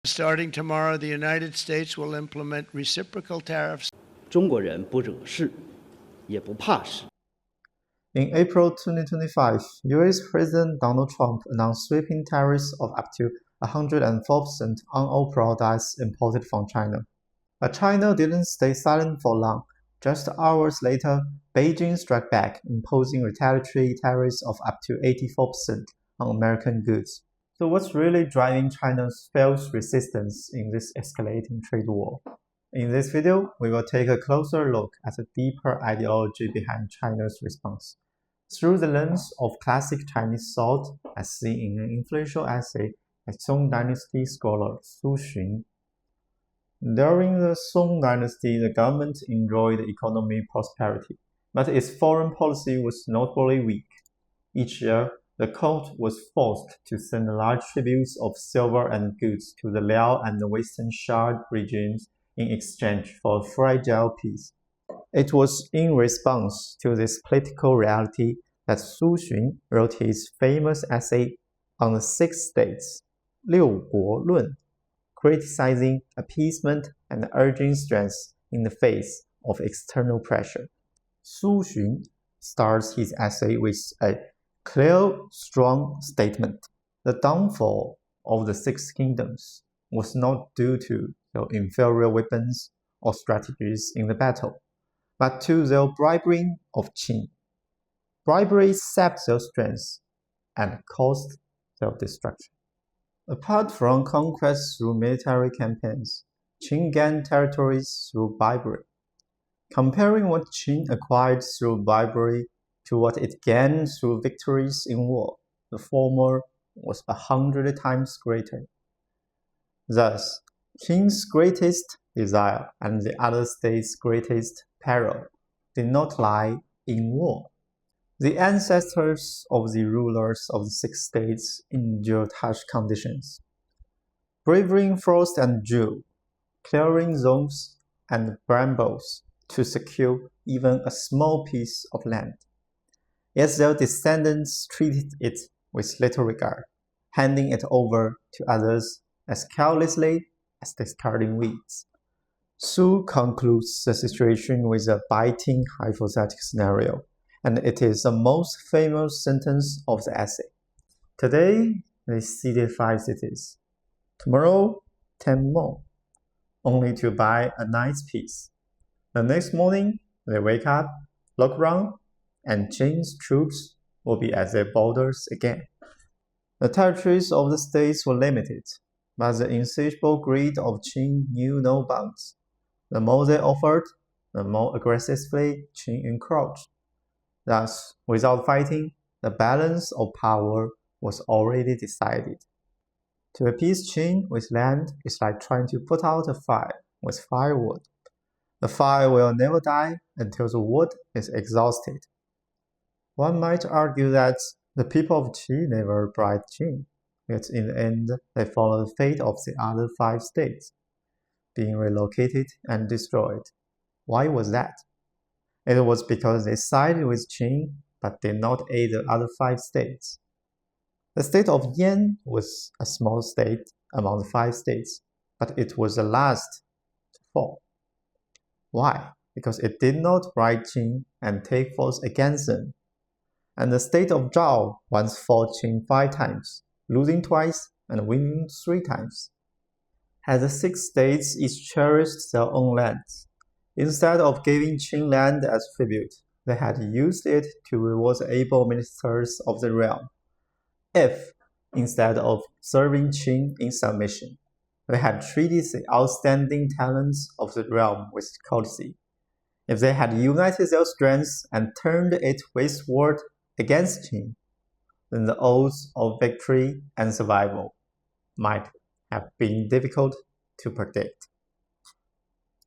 Starting tomorrow, the United States will implement reciprocal tariffs. 中国人不惹事，也不怕事。 In April 2025, US President Donald Trump announced sweeping tariffs of up to 104% on all products imported from China. But China didn't stay silent for long. Just hours later, Beijing struck back, imposing retaliatory tariffs of up to 84% on American goods. So what's really driving China's fierce resistance in this escalating trade war? In this video, we will take a closer look at the deeper ideology behind China's response, through the lens of classic Chinese thought as seen in an influential essay by Song Dynasty scholar Su Xun. During the Song Dynasty, the government enjoyed economic prosperity, but its foreign policy was notably weak. Each year, the court was forced to send large tributes of silver and goods to the Liao and the Western Shard regions in exchange for a fragile peace. It was in response to this political reality that Su Xun wrote his famous essay on the Six States, 六国论, criticizing appeasement and urging strength in the face of external pressure. Su Xun starts his essay with a clear, strong statement. The downfall of the Six Kingdoms was not due to their inferior weapons or strategies in the battle, but to their bribery of Qin. Bribery sapped their strength and caused their destruction. Apart from conquest through military campaigns, Qin gained territories through bribery. Comparing what Qin acquired through bribery to what it gained through victories in war, the former was 100 times greater. Thus, Qin's greatest desire and the other states' greatest peril did not lie in war. The ancestors of the rulers of the Six States endured harsh conditions, braving frost and dew, clearing zones and brambles to secure even a small piece of land. Yet their descendants treated it with little regard, handing it over to others as carelessly as discarding weeds. Su concludes the situation with a biting hypothetical scenario, and it is the most famous sentence of the essay. Today, they ceded 5 cities. Tomorrow, 10 more, only to buy a night's peace. The next morning, they wake up, look around, and Qin's troops will be at their borders again. The territories of the states were limited, but the insatiable greed of Qin knew no bounds. The more they offered, the more aggressively Qin encroached. Thus, without fighting, the balance of power was already decided. To appease Qin with land is like trying to put out a fire with firewood. The fire will never die until the wood is exhausted. One might argue that the people of Qi never bribed Qin, yet in the end they followed the fate of the other 5 states, being relocated and destroyed. Why was that? It was because they sided with Qin but did not aid the other 5 states. The state of Yan was a small state among the 5 states, but it was the last to fall. Why? Because it did not bribe Qin and take force against them. And the state of Zhao once fought Qin 5 times, losing twice and winning 3 times. Had the 6 states each cherished their own lands, instead of giving Qin land as tribute, they had used it to reward the able ministers of the realm. If, instead of serving Qin in submission, they had treated the outstanding talents of the realm with courtesy, if they had united their strength and turned it westward against Qin, then the odds of victory and survival might have been difficult to predict.